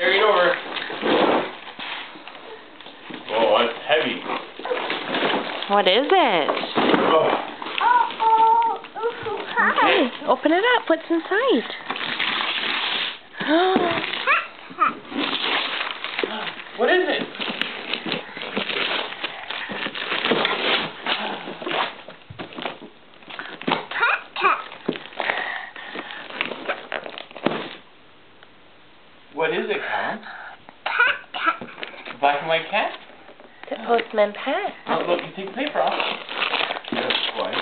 Carry it over. Oh, that's heavy. What is it? Oh. Okay, open it up. What's inside? What is it? What is it, Callum? Black and white cat? The Postman Pat. Oh, look, you take the paper off. That's why.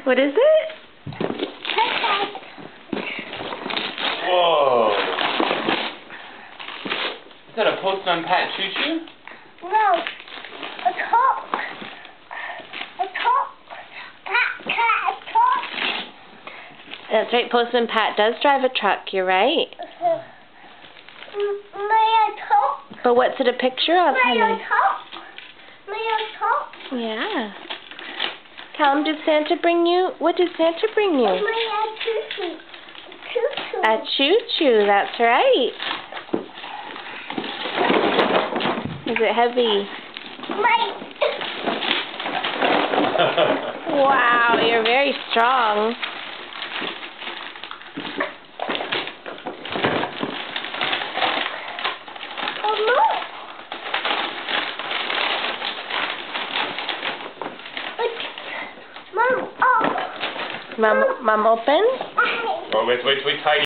What is it? Whoa. Is that a Postman Pat choo-choo? No. A top. A top. Cat. That's right, Postman Pat does drive a truck, you're right. May I talk? But what's it a picture of, May I honey? talk? May I talk? Yeah. Callum, did Santa bring you? What did Santa bring you? May I choo-choo? Choo-choo. A choo-choo, that's right. Is it heavy? Wow, you're very strong. Mom, open? Oh, wait, tight.